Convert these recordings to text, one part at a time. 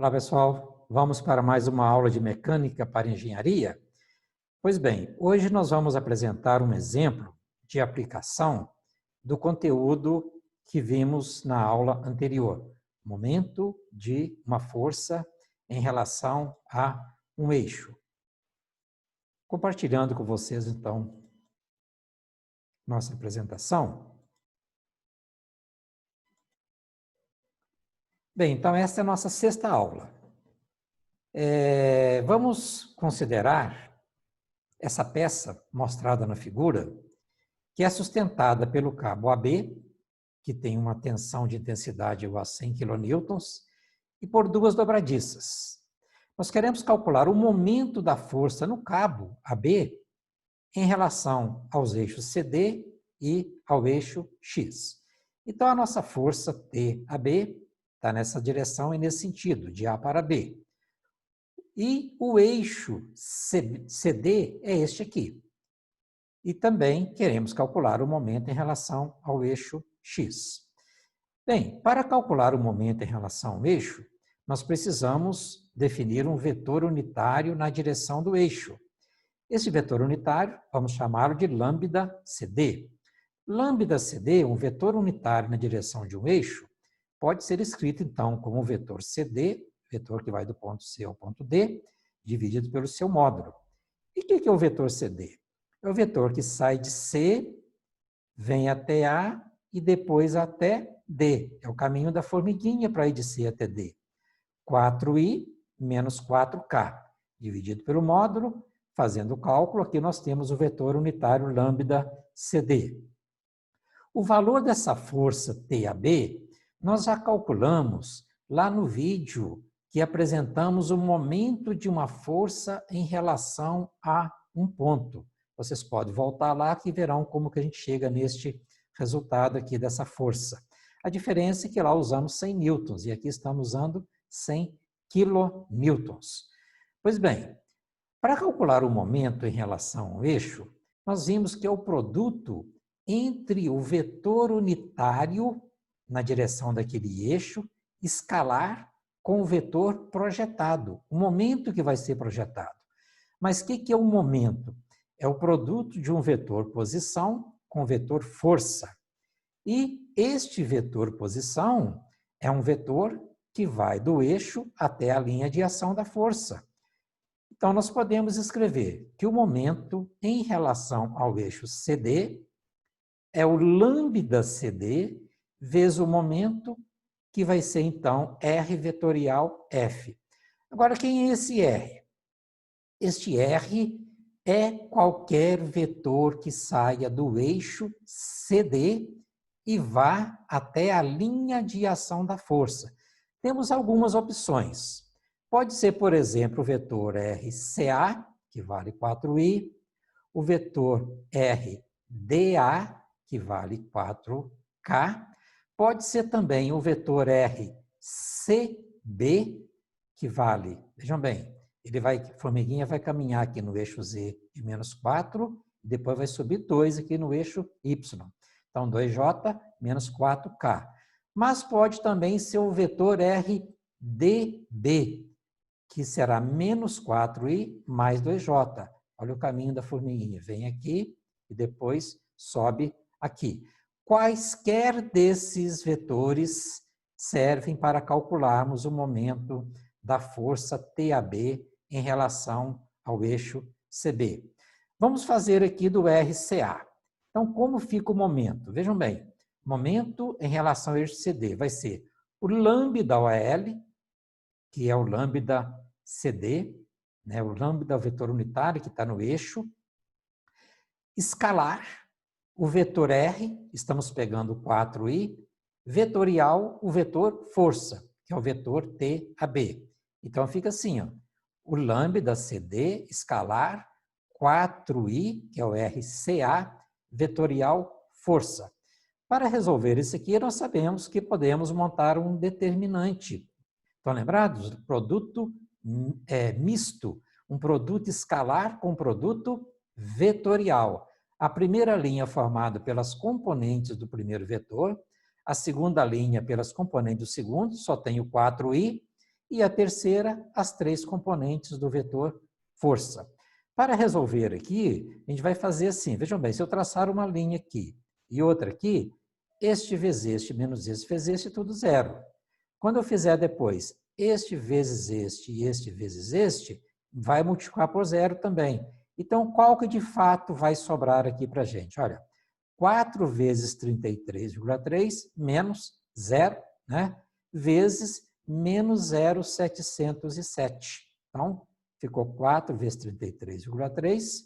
Olá, pessoal. Vamos para mais uma aula de mecânica para engenharia? Pois bem, hoje nós vamos apresentar um exemplo de aplicação do conteúdo que vimos na aula anterior. Momento de uma força em relação a um eixo. Compartilhando com vocês, então, nossa apresentação. Bem, então esta é a nossa sexta aula. Vamos considerar essa peça mostrada na figura, que é sustentada pelo cabo AB, que tem uma tensão de intensidade igual a 100 kN, e por duas dobradiças. Nós queremos calcular o momento da força no cabo AB em relação aos eixos CD e ao eixo X. Então, a nossa força TAB está nessa direção e nesse sentido, de A para B. E o eixo CD é este aqui. E também queremos calcular o momento em relação ao eixo X. Bem, para calcular o momento em relação ao eixo, nós precisamos definir um vetor unitário na direção do eixo. Esse vetor unitário, vamos chamá-lo de lambda CD. Lambda CD, um vetor unitário na direção de um eixo, pode ser escrito, então, como o vetor CD, vetor que vai do ponto C ao ponto D, dividido pelo seu módulo. E o que é o vetor CD? É o vetor que sai de C, vem até A e depois até D. É o caminho da formiguinha para ir de C até D. 4i menos 4k, dividido pelo módulo. Fazendo o cálculo, aqui nós temos o vetor unitário lambda CD. O valor dessa força TAB, nós já calculamos lá no vídeo que apresentamos o momento de uma força em relação a um ponto. Vocês podem voltar lá que verão como que a gente chega neste resultado aqui dessa força. A diferença é que lá usamos 100 newtons e aqui estamos usando 100 kilonewtons. Pois bem, para calcular o momento em relação ao eixo, nós vimos que é o produto entre o vetor unitário na direção daquele eixo, escalar com o vetor projetado, o momento que vai ser projetado. Mas o que é o momento? É o produto de um vetor posição com o vetor força. E este vetor posição é um vetor que vai do eixo até a linha de ação da força. Então, nós podemos escrever que o momento em relação ao eixo CD é o lambda CD vezes o momento, que vai ser, então, R vetorial F. Agora, quem é esse R? Este R é qualquer vetor que saia do eixo CD e vá até a linha de ação da força. Temos algumas opções. Pode ser, por exemplo, o vetor RCA, que vale 4i, o vetor RDA, que vale 4k, pode ser também o vetor RCB, que vale, vejam bem, a formiguinha vai caminhar aqui no eixo Z de menos 4, e depois vai subir 2 aqui no eixo Y. Então, 2J menos 4K. Mas pode também ser o vetor RDB, que será menos 4i mais 2J. Olha o caminho da formiguinha. Vem aqui e depois sobe aqui. Quaisquer desses vetores servem para calcularmos o momento da força TAB em relação ao eixo CB. Vamos fazer aqui do RCA. Então, como fica o momento? Vejam bem, momento em relação ao eixo CD vai ser o lambda OL, que é o lambda CD, né? O lambda é o vetor unitário que está no eixo, escalar, o vetor R, estamos pegando 4i, vetorial, o vetor força, que é o vetor TAB. Então, fica assim, ó, o lambda CD, escalar, 4i, que é o RCA, vetorial força. Para resolver isso aqui, nós sabemos que podemos montar um determinante. Estão lembrados? Produto misto, um produto escalar com produto vetorial. A primeira linha formada pelas componentes do primeiro vetor, a segunda linha pelas componentes do segundo, só tem o 4i, E a terceira, as três componentes do vetor força. Para resolver aqui, a gente vai fazer assim, vejam bem, se eu traçar uma linha aqui e outra aqui, este vezes este menos este vezes este, tudo zero. Quando eu fizer depois este vezes este e este vezes este, vai multiplicar por zero também. Então, qual que de fato vai sobrar aqui para a gente? Olha, 4 vezes 33,3 menos zero, né? Vezes menos 0,707. Então, ficou 4 vezes 33,3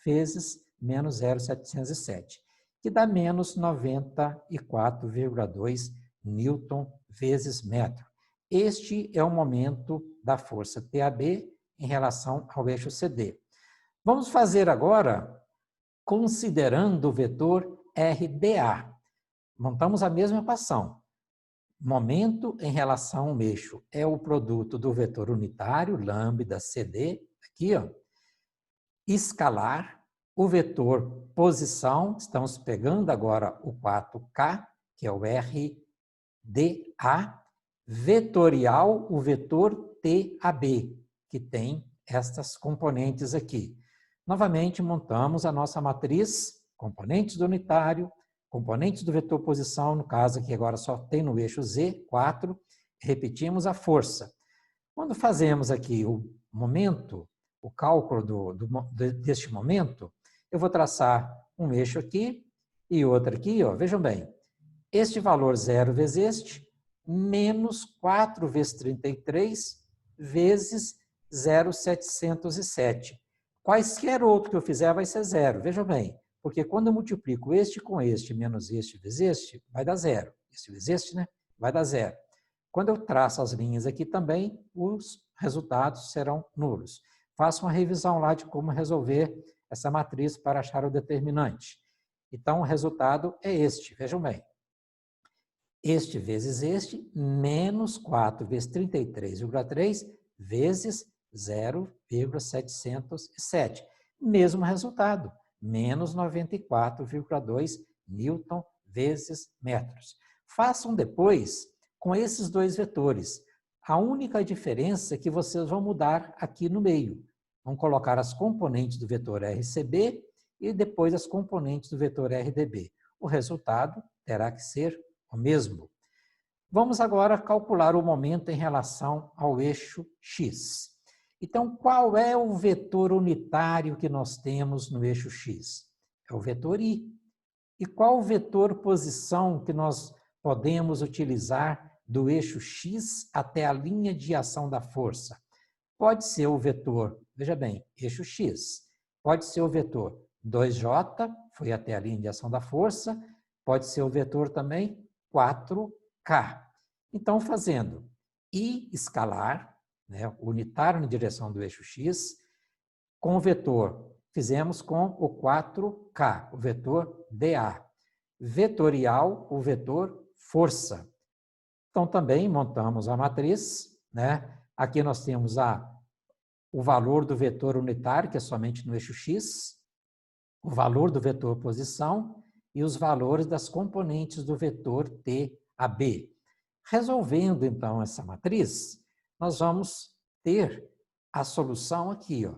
vezes menos 0,707, que dá menos 94,2 newton vezes metro. Este é o momento da força TAB em relação ao eixo CD. Vamos fazer agora, considerando o vetor RDA. Montamos a mesma equação. Momento em relação ao eixo é o produto do vetor unitário, lambda CD, aqui, ó, escalar, o vetor posição, estamos pegando agora o 4K, que é o RDA, vetorial, o vetor TAB, que tem estas componentes aqui. Novamente, montamos a nossa matriz, componentes do unitário, componentes do vetor posição, no caso aqui agora só tem no eixo Z, 4, repetimos a força. Quando fazemos aqui o momento, o cálculo deste momento, eu vou traçar um eixo aqui e outro aqui, ó, vejam bem, este valor 0 vezes este, menos 4 vezes 33 vezes 0,707. Quaisquer outro que eu fizer vai ser zero, vejam bem, porque quando eu multiplico este com este, menos este vezes este, vai dar zero. Este vezes este, né? Vai dar zero. Quando eu traço as linhas aqui também, os resultados serão nulos. Faça uma revisão lá de como resolver essa matriz para achar o determinante. Então, o resultado é este, vejam bem. Este vezes este, menos 4 vezes 33,3 vezes 0,707. Mesmo resultado, menos 94,2 newton vezes metros. Façam depois com esses dois vetores. A única diferença é que vocês vão mudar aqui no meio. Vão colocar as componentes do vetor RCB e depois as componentes do vetor RDB. O resultado terá que ser o mesmo. Vamos agora calcular o momento em relação ao eixo X. Então, qual é o vetor unitário que nós temos no eixo X? É o vetor I. E qual o vetor posição que nós podemos utilizar do eixo X até a linha de ação da força? Pode ser o vetor, veja bem, eixo X. Pode ser o vetor 2J, foi até a linha de ação da força. Pode ser o vetor também 4K. Então, fazendo I escalar, né, unitário na direção do eixo X, com o vetor, fizemos com o 4K, o vetor DA. Vetorial, o vetor força. Então, também montamos a matriz, né? Aqui nós temos o valor do vetor unitário, que é somente no eixo X, o valor do vetor posição e os valores das componentes do vetor TAB. Resolvendo, então, essa matriz, nós vamos ter a solução aqui, ó.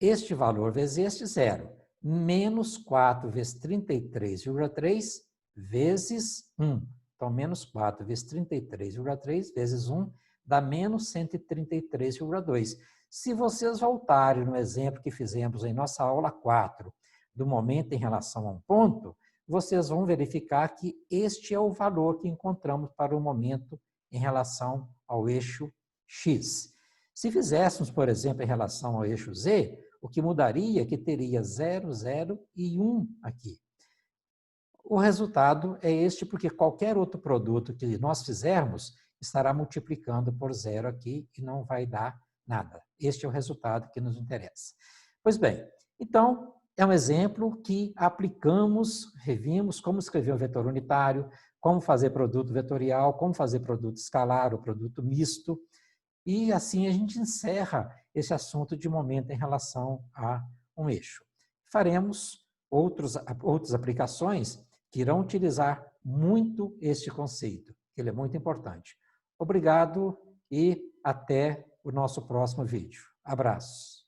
Este valor vezes este, zero. Menos 4 vezes 33,3 vezes 1. Então, menos 4 vezes 33,3 vezes 1 dá menos 133,2. Se vocês voltarem no exemplo que fizemos em nossa aula 4, do momento em relação a um ponto, vocês vão verificar que este é o valor que encontramos para o momento em relação ao eixo X. Se fizéssemos, por exemplo, em relação ao eixo Z, o que mudaria é que teria 0, 0 e 1 aqui. O resultado é este, porque qualquer outro produto que nós fizermos estará multiplicando por zero aqui e não vai dar nada. Este é o resultado que nos interessa. Pois bem, então, é um exemplo que aplicamos, revimos como escrever um vetor unitário, como fazer produto vetorial, como fazer produto escalar, o produto misto, e assim a gente encerra esse assunto de momento em relação a um eixo. Faremos outras aplicações que irão utilizar muito este conceito, que ele é muito importante. Obrigado e Até o nosso próximo vídeo. Abraços.